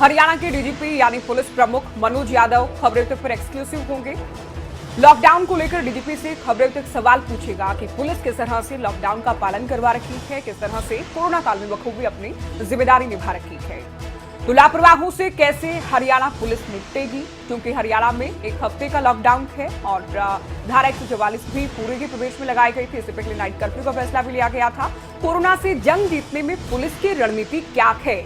हरियाणा के डीजीपी यानी पुलिस प्रमुख मनोज यादव खबरें तक पर एक्सक्लूसिव होंगे। लॉकडाउन को लेकर डीजीपी से खबरें तक सवाल पूछेगा कि पुलिस किस तरह से लॉकडाउन का पालन करवा रखी है, किस तरह से कोरोना काल में बखूबी अपनी जिम्मेदारी निभा रखी है। तो लापरवाहों से कैसे हरियाणा पुलिस निपटेगी, क्योंकि हरियाणा में एक हफ्ते का लॉकडाउन है और धारा 144 भी पूरे के प्रदेश में लगाई गई थी। इससे पहले नाइट कर्फ्यू का फैसला भी लिया गया था। कोरोना से जंग जीतने में पुलिस की रणनीति क्या है,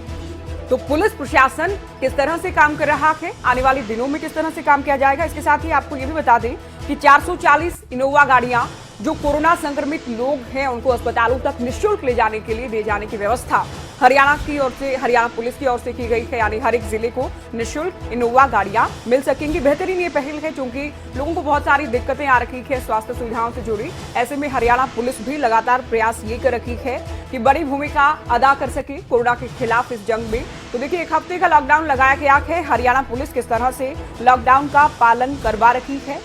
तो पुलिस प्रशासन किस तरह से काम कर रहा है, आने वाले दिनों में किस तरह से काम किया जाएगा। इसके साथ ही आपको यह भी बता दें कि 440 इनोवा गाड़ियां जो कोरोना संक्रमित लोग हैं उनको अस्पतालों तक निःशुल्क ले जाने के लिए दे जाने की व्यवस्था हरियाणा की ओर से, हरियाणा पुलिस की ओर से की गई है। यानी हर एक जिले को निःशुल्क इनोवा गाड़ियां मिल सकेंगी। बेहतरीन ये पहल है, क्योंकि लोगों को बहुत सारी दिक्कतें आ रखी है स्वास्थ्य सुविधाओं से जुड़ी। ऐसे में हरियाणा पुलिस भी लगातार प्रयास ये कर रखी है कि बड़ी भूमिका अदा कर सके कोरोना के खिलाफ इस जंग में। तो देखिए, एक हफ्ते का लॉकडाउन लगाया गया है। हरियाणा पुलिस किस तरह से लॉकडाउन का पालन करवा रखी है,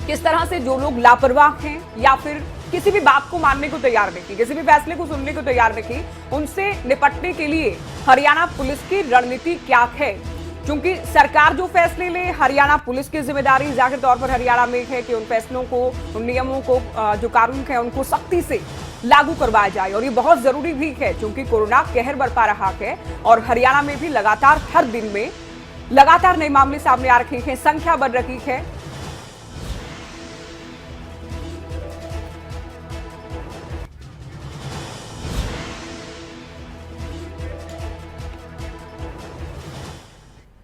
किस तरह से जो लोग लापरवाह हैं या फिर किसी भी बात को मानने को तैयार नहीं, किसी भी फैसले को सुनने को तैयार नहीं, उनसे निपटने के लिए हरियाणा पुलिस की रणनीति क्या है। क्योंकि सरकार जो फैसले ले, हरियाणा पुलिस की जिम्मेदारी जाहिर तौर पर हरियाणा में है कि उन फैसलों को, उन नियमों को, जो कानून है उनको सख्ती से लागू करवाया जाए। और ये बहुत जरूरी भी है, क्योंकि कोरोना कहर बरपा रहा है और हरियाणा में भी लगातार हर दिन में लगातार नए मामले सामने आ रहे हैं, संख्या बढ़ रही है।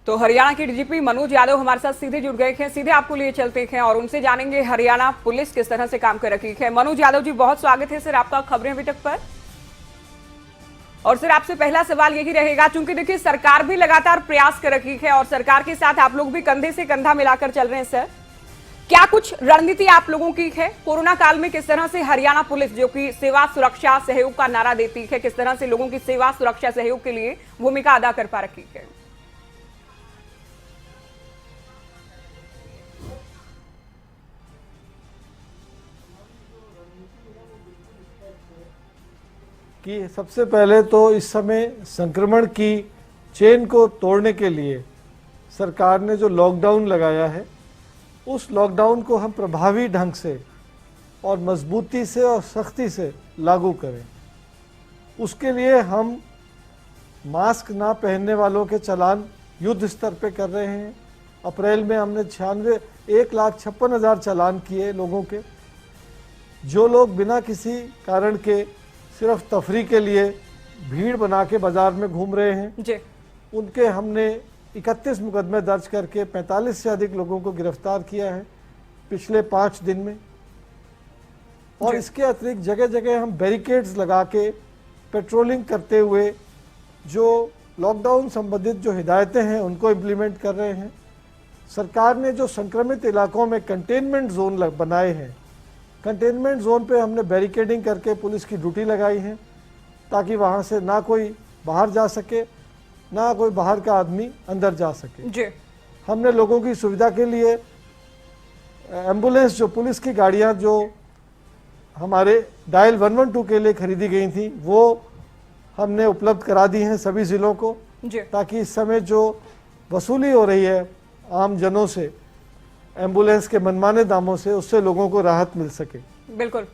तो हरियाणा के डीजीपी मनोज यादव हमारे साथ सीधे जुड़ गए हैं। सीधे आपको लिए चलते हैं और उनसे जानेंगे हरियाणा पुलिस किस तरह से काम कर रही है। मनोज यादव जी, बहुत स्वागत है सर आपका खबरें अभी तक पर। और सर, आपसे पहला सवाल यही रहेगा, क्योंकि देखिए सरकार भी लगातार प्रयास कर रही है और सरकार के साथ आप लोग भी कंधे से कंधा मिलाकर चल रहे हैं। सर, क्या कुछ रणनीति आप लोगों की है कोरोना काल में? किस तरह से हरियाणा पुलिस, जो कि सेवा सुरक्षा सहयोग का नारा देती है, किस तरह से लोगों की सेवा सुरक्षा सहयोग के लिए भूमिका अदा कर पा रही है? कि सबसे पहले तो इस समय संक्रमण की चेन को तोड़ने के लिए सरकार ने जो लॉकडाउन लगाया है, उस लॉकडाउन को हम प्रभावी ढंग से और मजबूती से और सख्ती से लागू करें। उसके लिए हम मास्क ना पहनने वालों के चालान युद्ध स्तर पे कर रहे हैं। अप्रैल में हमने 1,56,000 चालान किए लोगों के। जो लोग बिना किसी कारण के सिर्फ तफरी के लिए भीड़ बना के बाजार में घूम रहे हैं जी, उनके हमने 31 मुकदमे दर्ज करके 45 से अधिक लोगों को गिरफ्तार किया है पिछले 5 दिन में। और इसके अतिरिक्त जगह जगह हम बैरिकेड्स लगा के पेट्रोलिंग करते हुए जो लॉकडाउन संबंधित जो हिदायतें हैं उनको इम्प्लीमेंट कर रहे हैं। सरकार ने जो संक्रमित इलाकों में कंटेनमेंट जोन बनाए हैं, कंटेनमेंट जोन पे हमने बैरिकेडिंग करके पुलिस की ड्यूटी लगाई है, ताकि वहाँ से ना कोई बाहर जा सके, ना कोई बाहर का आदमी अंदर जा सके जी। हमने लोगों की सुविधा के लिए एम्बुलेंस, जो पुलिस की गाड़ियाँ जो हमारे डायल 112 के लिए खरीदी गई थी, वो हमने उपलब्ध करा दी हैं सभी ज़िलों को, ताकि इस समय जो वसूली हो रही है आम जनों से एम्बुलेंस के मनमाने दामों से, उससे लोगों को राहत मिल सके। बिल्कुल।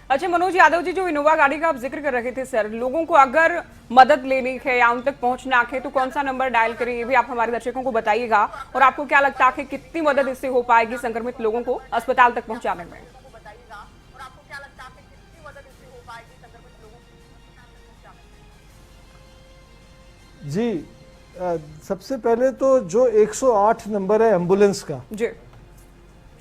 अच्छा मनोज यादव जी, जो इनोवा गाड़ी का आप जिक्र कर रहे थे सर, लोगों को अगर मदद लेनी है या उन तक पहुंचना है तो कौन सा नंबर डायल करें, ये भी आप हमारे दर्शकों को बताइएगा। और आपको क्या लगता है कितनी मदद इससे हो पाएगी संक्रमित लोगों को अस्पताल तक पहुंचाने में? जी, सबसे पहले तो जो 108 नंबर है एम्बुलेंस का जी,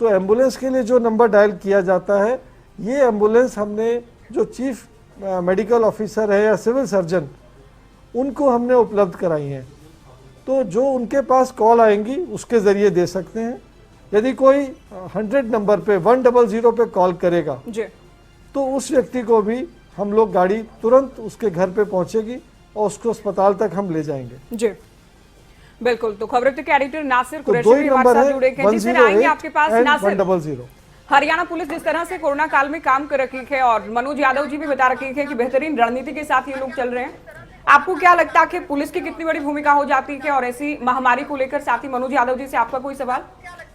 तो एम्बुलेंस के लिए जो नंबर डायल किया जाता है, ये एम्बुलेंस हमने जो चीफ मेडिकल ऑफिसर है या सिविल सर्जन, उनको हमने उपलब्ध कराई हैं। तो जो उनके पास कॉल आएंगी उसके ज़रिए दे सकते हैं। यदि कोई 100 नंबर पे 100 पे कॉल करेगा जी, तो उस व्यक्ति को भी हम लोग गाड़ी तुरंत उसके घर पे पहुंचेगी और उसको अस्पताल तक हम ले जाएंगे जी। बिल्कुल। तो खबरों के एडिटर नासिर कुरैशी भी हमारे साथ जुड़े हैं, जिससे आएंगे आपके पास। नासिर, 100 हरियाणा पुलिस जिस तरह से कोरोना काल में काम कर रखी है और मनोज यादव जी भी बता रखे हैं कि बेहतरीन रणनीति के साथ ये लोग चल रहे हैं, आपको क्या लगता है कि पुलिस की कितनी बड़ी भूमिका हो जाती है और ऐसी महामारी को लेकर? साथ ही मनोज यादव जी से आपका कोई सवाल?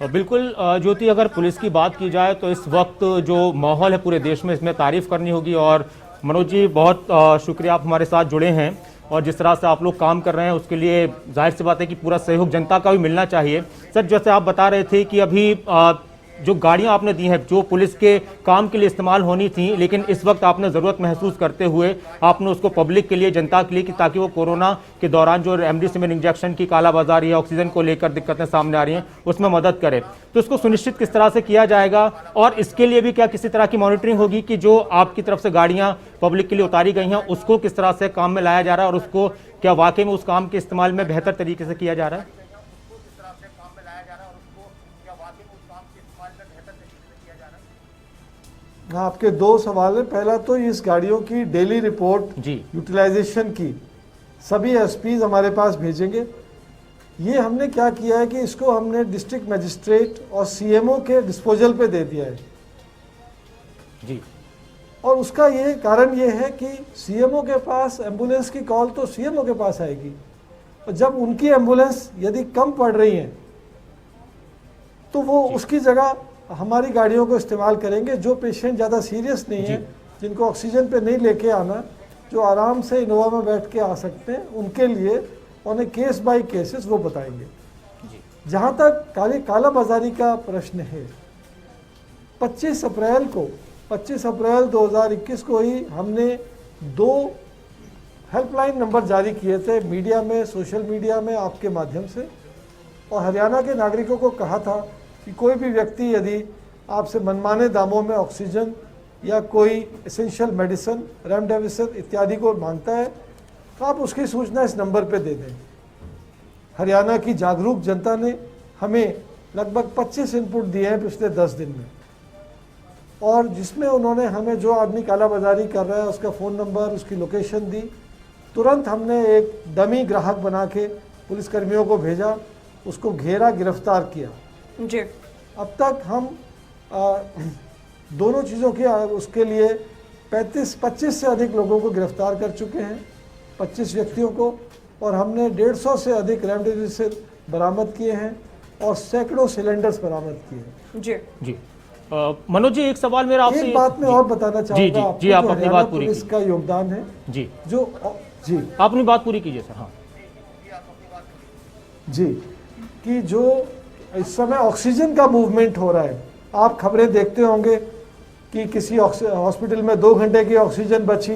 बिल्कुल ज्योति, अगर पुलिस की बात की जाए तो इस वक्त जो माहौल है पूरे देश में, इसमें तारीफ करनी होगी। और मनोज जी, बहुत शुक्रिया, आप हमारे साथ जुड़े हैं और जिस तरह से आप लोग काम कर रहे हैं उसके लिए जाहिर सी बात है कि पूरा सहयोग जनता का भी मिलना चाहिए। सर, जैसे आप बता रहे थे कि अभी जो गाड़ियां आपने दी हैं जो पुलिस के काम के लिए इस्तेमाल होनी थी, लेकिन इस वक्त आपने ज़रूरत महसूस करते हुए आपने उसको पब्लिक के लिए, जनता के लिए, कि ताकि वो कोरोना के दौरान जो रेमडेसिविर इंजेक्शन की कालाबाजारी या ऑक्सीजन को लेकर दिक्कतें सामने आ रही हैं उसमें मदद करे। तो इसको सुनिश्चित किस तरह से किया जाएगा और इसके लिए भी क्या किसी तरह की मॉनिटरिंग होगी कि जो आपकी तरफ से गाड़ियाँ पब्लिक के लिए उतारी गई हैं उसको किस तरह से काम में लाया जा रहा है और उसको क्या वाकई में उस काम के इस्तेमाल में बेहतर तरीके से किया जा रहा है? हाँ, आपके दो सवाल हैं। पहला तो इस गाड़ियों की डेली रिपोर्ट जी, यूटिलाइजेशन की सभी एसपीज हमारे पास भेजेंगे। ये हमने क्या किया है कि इसको हमने डिस्ट्रिक्ट मजिस्ट्रेट और सीएमओ के डिस्पोजल पे दे दिया है जी। और उसका ये कारण ये है कि सीएमओ के पास एम्बुलेंस की कॉल तो सीएमओ के पास आएगी और जब उनकी एम्बुलेंस यदि कम पड़ रही है तो वो उसकी जगह हमारी गाड़ियों को इस्तेमाल करेंगे। जो पेशेंट ज़्यादा सीरियस नहीं है, जिनको ऑक्सीजन पे नहीं लेके आना, जो आराम से इनोवा में बैठ के आ सकते हैं, उनके लिए उन्हें केस बाय केसेस वो बताएंगे। जहाँ तक काला बाजारी का प्रश्न है, 25 अप्रैल 2021 को ही हमने 2 हेल्पलाइन नंबर जारी किए थे मीडिया में, सोशल मीडिया में, आपके माध्यम से, और हरियाणा के नागरिकों को कहा था कि कोई भी व्यक्ति यदि आपसे मनमाने दामों में ऑक्सीजन या कोई एसेंशियल मेडिसिन, रेमडेसिविर इत्यादि को मांगता है तो आप उसकी सूचना इस नंबर पे दे दें। हरियाणा की जागरूक जनता ने हमें लगभग 25 इनपुट दिए हैं पिछले 10 दिन में, और जिसमें उन्होंने हमें जो आदमी कालाबाजारी कर रहा है उसका फ़ोन नंबर, उसकी लोकेशन दी। तुरंत हमने एक डमी ग्राहक बना के पुलिसकर्मियों को भेजा, उसको घेरा, गिरफ्तार किया जी। अब तक हम दोनों चीज़ों के उसके लिए 25 से अधिक लोगों को गिरफ्तार कर चुके हैं, 25 व्यक्तियों को, और हमने 150 से अधिक रेमडेसिविर बरामद किए हैं और सैकड़ों सिलेंडर्स बरामद किए हैं। जी जी। मनोज जी, एक सवाल मेरा आपसे, एक बात मैं और बताना चाहूँगा आपको, जी, आप अपनी बात पूरी पुलिस का योगदान है जी, जी आप अपनी बात पूरी कीजिए सर। हाँ जी, कि जो इस समय ऑक्सीजन का मूवमेंट हो रहा है, आप खबरें देखते होंगे कि किसी हॉस्पिटल में 2 घंटे की ऑक्सीजन बची,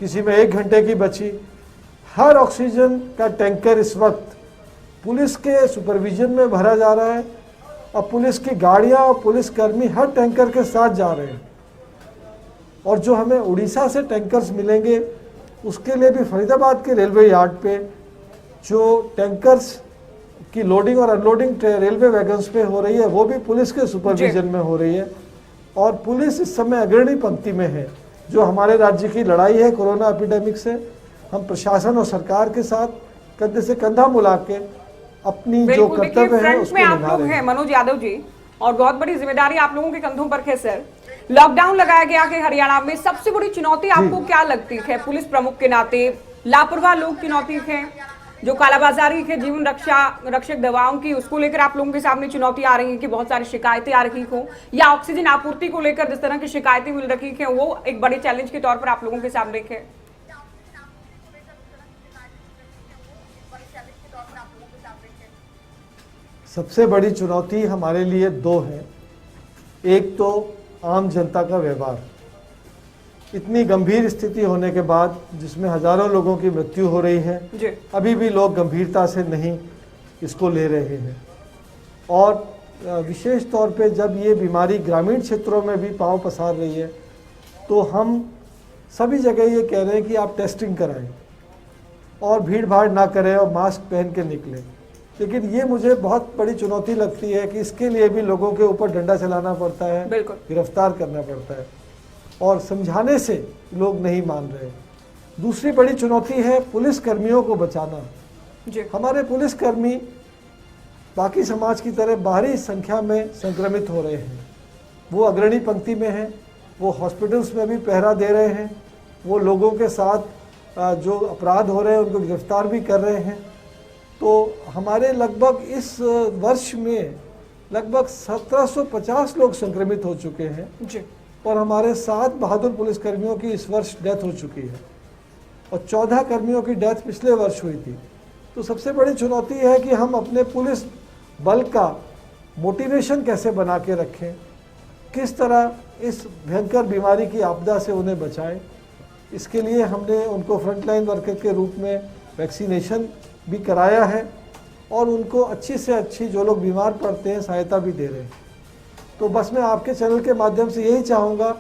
किसी में 1 घंटे की बची। हर ऑक्सीजन का टैंकर इस वक्त पुलिस के सुपरविजन में भरा जा रहा है और पुलिस की गाड़ियां और पुलिसकर्मी हर टैंकर के साथ जा रहे हैं। और जो हमें उड़ीसा से टैंकर्स मिलेंगे उसके लिए भी फरीदाबाद के रेलवे यार्ड पे जो टैंकर्स की लोडिंग और अनलोडिंग रेलवे वैगन्स पे हो रही है वो भी पुलिस के सुपरविजन में हो रही है। और पुलिस इस समय अग्रणी पंक्ति में है। जो हमारे राज्य की लड़ाई है कोरोना एपिडेमिक से, हम प्रशासन और सरकार के साथ कंधे से कंधा मिला के अपनी जो कर्तव्य है उसको निभा रहे हैं। मनोज यादव जी, और बहुत बड़ी जिम्मेदारी आप लोगों के कंधों पर है सर। लॉकडाउन लगाया गया है हरियाणा में, सबसे बड़ी चुनौती आपको क्या लगती है पुलिस प्रमुख के नाते? लापरवाह लोग चुनौती है, जो कालाबाजारी है जीवन रक्षक दवाओं की, उसको लेकर आप लोगों के सामने चुनौती आ रही है कि बहुत सारी शिकायतें आ रही हो, या ऑक्सीजन आपूर्ति को लेकर जिस तरह की शिकायतें मिल रही है वो एक बड़े चैलेंज के तौर पर आप लोगों के सामने है? सबसे बड़ी चुनौती हमारे लिए 2 है। एक तो आम जनता का व्यवहार, इतनी गंभीर स्थिति होने के बाद जिसमें हजारों लोगों की मृत्यु हो रही है, अभी भी लोग गंभीरता से नहीं इसको ले रहे हैं। और विशेष तौर पे जब ये बीमारी ग्रामीण क्षेत्रों में भी पांव पसार रही है तो हम सभी जगह ये कह रहे हैं कि आप टेस्टिंग कराएं और भीड़ भाड़ ना करें और मास्क पहन के निकलें। लेकिन ये मुझे बहुत बड़ी चुनौती लगती है कि इसके लिए भी लोगों के ऊपर डंडा चलाना पड़ता है, गिरफ्तार करना पड़ता है, और समझाने से लोग नहीं मान रहे। दूसरी बड़ी चुनौती है पुलिस कर्मियों को बचाना। हमारे पुलिसकर्मी बाकी समाज की तरह बाहरी संख्या में संक्रमित हो रहे हैं। वो अग्रणी पंक्ति में हैं, वो हॉस्पिटल्स में भी पहरा दे रहे हैं, वो लोगों के साथ जो अपराध हो रहे हैं उनको गिरफ्तार भी कर रहे हैं। तो हमारे लगभग इस वर्ष में लगभग 1750 लोग संक्रमित हो चुके हैं जी। और हमारे 7 बहादुर पुलिसकर्मियों की इस वर्ष डेथ हो चुकी है और 14 कर्मियों की डेथ पिछले वर्ष हुई थी। तो सबसे बड़ी चुनौती है कि हम अपने पुलिस बल का मोटिवेशन कैसे बना के रखें, किस तरह इस भयंकर बीमारी की आपदा से उन्हें बचाएं। इसके लिए हमने उनको फ्रंटलाइन वर्कर के रूप में वैक्सीनेशन भी कराया है और उनको अच्छी से अच्छी, जो लोग बीमार पड़ते हैं, सहायता भी दे रहे हैं। तो बस मैं आपके चैनल के माध्यम से यही चाहूँगा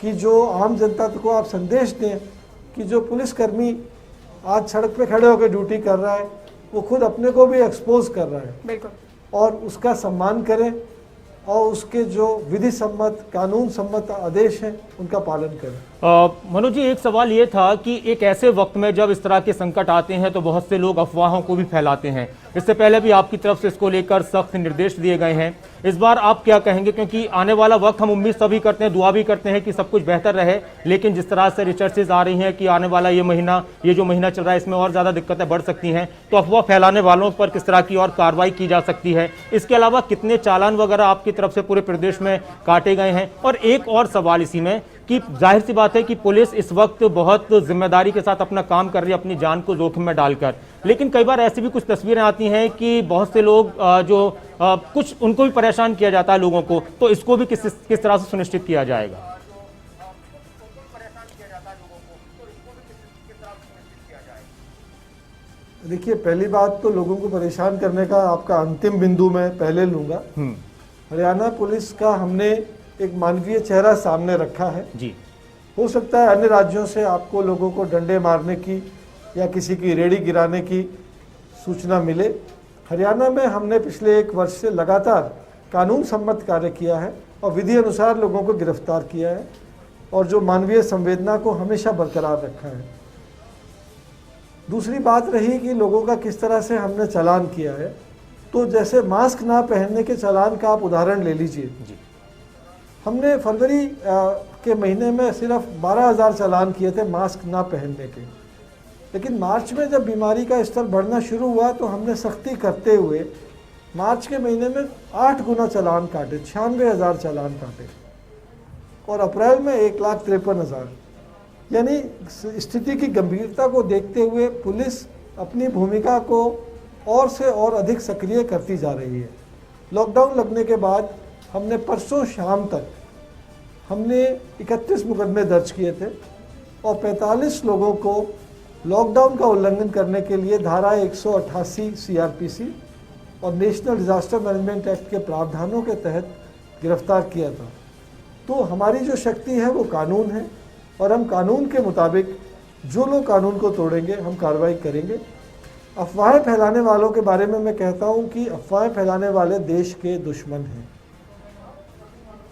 कि जो आम जनता को आप संदेश दें कि जो पुलिसकर्मी आज सड़क पे खड़े होकर ड्यूटी कर रहा है वो खुद अपने को भी एक्सपोज कर रहा है, बिल्कुल, और उसका सम्मान करें और उसके जो विधि सम्मत, कानून सम्मत आदेश हैं उनका पालन करें। मनोज जी, एक सवाल ये था कि एक ऐसे वक्त में जब इस तरह के संकट आते हैं तो बहुत से लोग अफवाहों को भी फैलाते हैं। इससे पहले भी आपकी तरफ से इसको लेकर सख्त निर्देश दिए गए हैं। इस बार आप क्या कहेंगे, क्योंकि आने वाला वक्त हम उम्मीद सभी करते हैं, दुआ भी करते हैं कि सब कुछ बेहतर रहे, लेकिन जिस तरह से रिसर्चेज आ रही हैं कि आने वाला ये जो महीना चल रहा है इसमें और ज़्यादा दिक्कतें बढ़ सकती हैं, तो अफवाह फैलाने वालों पर किस तरह की और कार्रवाई की जा सकती है? इसके अलावा कितने चालान वगैरह आपकी तरफ से पूरे प्रदेश में काटे गए हैं? और एक और सवाल इसी में कि जाहिर सी बात है कि पुलिस इस वक्त बहुत जिम्मेदारी के साथ अपना काम कर रही है, अपनी जान को जोखिम में डालकर, लेकिन कई बार ऐसी भी कुछ तस्वीरें आती हैं कि बहुत से लोग कुछ उनको भी परेशान किया जाता है लोगों को, तो इसको भी किस तरह से सुनिश्चित किया जाएगा? देखिए, पहली बात तो लोगों को परेशान करने का आपका अंतिम बिंदु मैं पहले लूँगा। हरियाणा पुलिस का हमने एक मानवीय चेहरा सामने रखा है जी। हो सकता है अन्य राज्यों से आपको लोगों को डंडे मारने की या किसी की रेड़ी गिराने की सूचना मिले। हरियाणा में हमने पिछले 1 वर्ष से लगातार कानून सम्मत कार्य किया है और विधि अनुसार लोगों को गिरफ्तार किया है और जो मानवीय संवेदना को हमेशा बरकरार रखा है। दूसरी बात रही कि लोगों का किस तरह से हमने चालान किया है, तो जैसे मास्क ना पहनने के चालान का आप उदाहरण ले लीजिए। हमने फरवरी के महीने में सिर्फ 12,000 चालान किए थे मास्क ना पहनने के, लेकिन मार्च में जब बीमारी का स्तर बढ़ना शुरू हुआ तो हमने सख्ती करते हुए मार्च के महीने में 8 गुना चालान काटे, 96,000 चालान काटे और अप्रैल में 1,53,000। यानी स्थिति की गंभीरता को देखते हुए पुलिस अपनी भूमिका को और से और अधिक सक्रिय करती जा रही है। लॉकडाउन लगने के बाद हमने परसों शाम तक हमने 31 मुकदमे दर्ज किए थे और 45 लोगों को लॉकडाउन का उल्लंघन करने के लिए धारा 188 CRPC और नेशनल डिजास्टर मैनेजमेंट एक्ट के प्रावधानों के तहत गिरफ्तार किया था। तो हमारी जो शक्ति है वो कानून है और हम कानून के मुताबिक जो लोग कानून को तोड़ेंगे हम कार्रवाई करेंगे। अफवाहें फैलाने वालों के बारे में मैं कहता हूं कि अफवाहें फैलाने वाले देश के दुश्मन हैं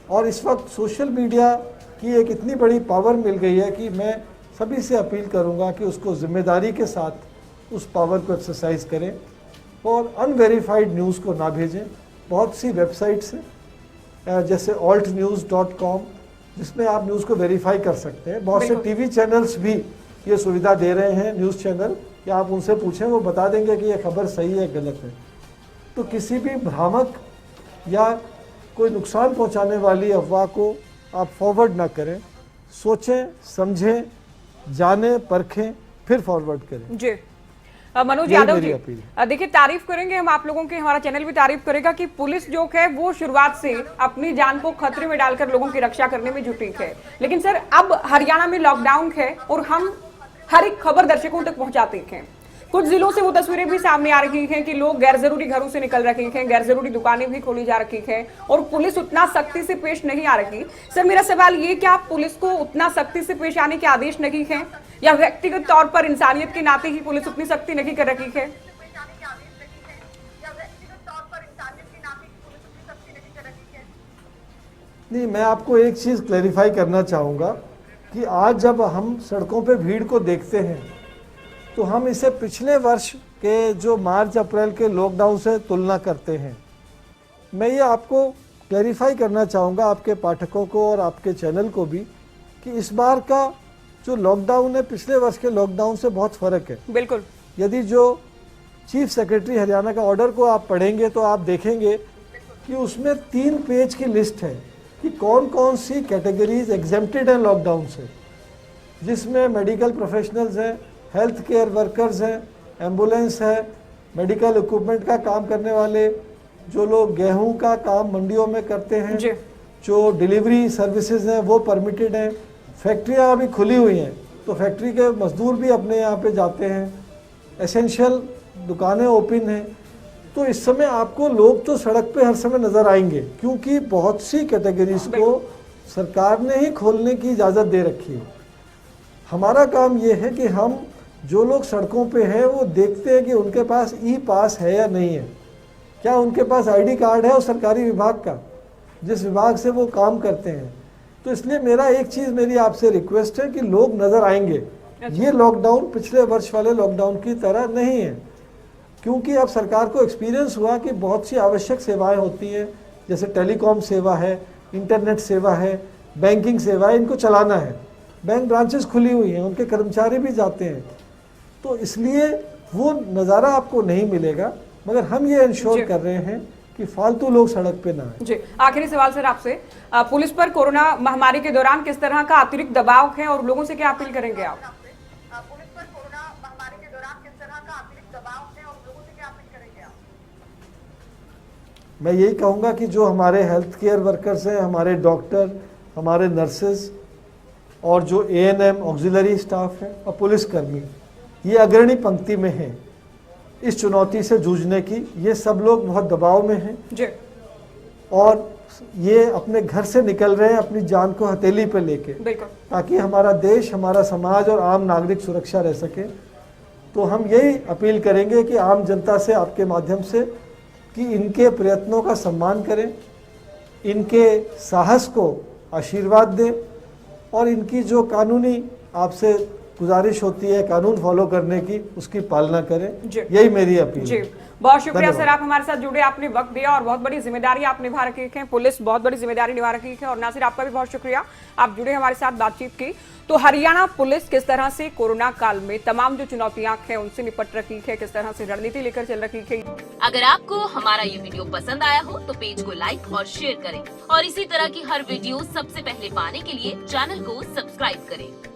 और इस वक्त सोशल मीडिया की एक इतनी बड़ी पावर मिल गई है कि मैं सभी से अपील करूंगा कि उसको जिम्मेदारी के साथ उस पावर को एक्सरसाइज करें और अनवेरीफाइड न्यूज़ को ना भेजें। बहुत सी वेबसाइट्स हैं जैसे altnews.com जिसमें आप न्यूज़ को वेरीफाई कर सकते हैं। बहुत से टीवी चैनल्स भी ये सुविधा दे रहे हैं, न्यूज़ चैनल, कि आप उनसे पूछें वो बता देंगे कि ये खबर सही है गलत है। तो किसी भी भ्रामक या कोई नुकसान पहुंचाने वाली अफवाह को आप फॉरवर्ड ना करें, सोचें, समझें, जानें, परखें, फिर फॉरवर्ड करें। जी मनोज यादव जी, देखिए तारीफ करेंगे हम आप लोगों की, हमारा चैनल भी तारीफ करेगा कि पुलिस जो है वो शुरुआत से अपनी जान को खतरे में डालकर लोगों की रक्षा करने में जुटी है। लेकिन सर अब हरियाणा में लॉकडाउन है और हम हर एक खबर दर्शकों तक पहुंचाते हैं। कुछ जिलों से वो तस्वीरें भी सामने आ रही हैं कि लोग गैर जरूरी घरों से निकल रहे हैं, गैर जरूरी दुकानें भी खोली जा रही हैं और पुलिस उतना सख्ती से पेश नहीं आ रही। सर मेरा सवाल ये कि आप पुलिस को उतना सख्ती से पेश आने के आदेश नहीं हैं या व्यक्तिगत तौर पर इंसानियत के नाते ही पुलिस उतनी सख्ती नहीं कर रही है? नहीं, मैं आपको एक चीज़ क्लैरिफाई करना चाहूँगा कि आज जब हम सड़कों पे भीड़ को देखते हैं तो हम इसे पिछले वर्ष के जो मार्च अप्रैल के लॉकडाउन से तुलना करते हैं। मैं ये आपको क्लैरिफाई करना चाहूँगा आपके पाठकों को और आपके चैनल को भी कि इस बार का जो लॉकडाउन है पिछले वर्ष के लॉकडाउन से बहुत फर्क है। बिल्कुल। यदि जो चीफ सेक्रेटरी हरियाणा का ऑर्डर को आप पढ़ेंगे तो आप देखेंगे कि उसमें 3 पेज की लिस्ट है कि कौन कौन सी कैटेगरीज एग्जेम्प्टेड हैं लॉकडाउन से, जिसमें मेडिकल प्रोफेशनल्स हैं, हेल्थ केयर वर्कर्स हैं, एम्बुलेंस है, मेडिकल इक्विपमेंट का काम करने वाले, जो लोग गेहूं का काम मंडियों में करते हैं, जी। जो डिलीवरी सर्विसेज हैं वो परमिटेड हैं, फैक्ट्रियां अभी खुली हुई हैं तो फैक्ट्री के मजदूर भी अपने यहाँ पे जाते हैं, एसेंशियल दुकानें ओपन हैं। तो इस समय आपको लोग तो सड़क पे हर समय नज़र आएंगे, क्योंकि बहुत सी कैटेगरीज को सरकार ने ही खोलने की इजाज़त दे रखी है। हमारा काम ये है कि हम जो लोग सड़कों पे हैं वो देखते हैं कि उनके पास ई पास है या नहीं है, क्या उनके पास आईडी कार्ड है उस सरकारी विभाग का जिस विभाग से वो काम करते हैं। तो इसलिए मेरा एक चीज़ मेरी आपसे रिक्वेस्ट है कि लोग नज़र आएंगे। ये लॉकडाउन पिछले वर्ष वाले लॉकडाउन की तरह नहीं है, क्योंकि अब सरकार को एक्सपीरियंस हुआ कि बहुत सी आवश्यक सेवाएं होती हैं, जैसे टेलीकॉम सेवा है, इंटरनेट सेवा है, बैंकिंग सेवा है, इनको चलाना है। बैंक ब्रांचेस खुली हुई हैं, उनके कर्मचारी भी जाते हैं, तो इसलिए वो नज़ारा आपको नहीं मिलेगा। मगर हम ये इंश्योर कर रहे हैं कि फालतू लोग सड़क पे ना आए। जी, आखिरी सवाल सर आपसे, पुलिस पर कोरोना महामारी के दौरान किस तरह का अतिरिक्त दबाव है और लोगों से क्या अपील करेंगे आप? पुलिस पर कोरोना महामारी के दौरान किस तरह का अतिरिक्त दबाव है और लोगों से क्या अपील करेंगे आप? मैं यही कहूँगा कि जो हमारे हेल्थ केयर वर्कर्स हैं, हमारे डॉक्टर, हमारे नर्सेज और जो ANM ऑक्सिलरी स्टाफ है और पुलिसकर्मी, ये अग्रणी पंक्ति में हैं इस चुनौती से जूझने की। ये सब लोग बहुत दबाव में हैं जी। और ये अपने घर से निकल रहे हैं अपनी जान को हथेली पे लेके, बिल्कुल, ताकि हमारा देश, हमारा समाज और आम नागरिक सुरक्षा रह सके। तो हम यही अपील करेंगे कि आम जनता से आपके माध्यम से कि इनके प्रयत्नों का सम्मान करें, इनके साहस को आशीर्वाद दें और इनकी जो कानूनी आपसे गुजारिश होती है कानून फॉलो करने की, उसकी पालना करें। यही मेरी अपील जी। है। बहुत शुक्रिया सर, आप हमारे साथ जुड़े, आपने वक्त दिया और बहुत बड़ी जिम्मेदारी आप निभा रखी है, पुलिस बहुत बड़ी जिम्मेदारी निभा रखी है। और नासिर, आपका भी बहुत शुक्रिया, आप जुड़े हमारे साथ बातचीत की। तो हरियाणा पुलिस किस तरह से कोरोना काल में तमाम जो चुनौतियां हैं उनसे निपट रखी है, किस तरह से रणनीति लेकर चल रखी है। अगर आपको हमारा ये वीडियो पसंद आया हो तो पेज को लाइक और शेयर करें और इसी तरह की हर वीडियो सबसे पहले पाने के लिए चैनल को सब्सक्राइब करें।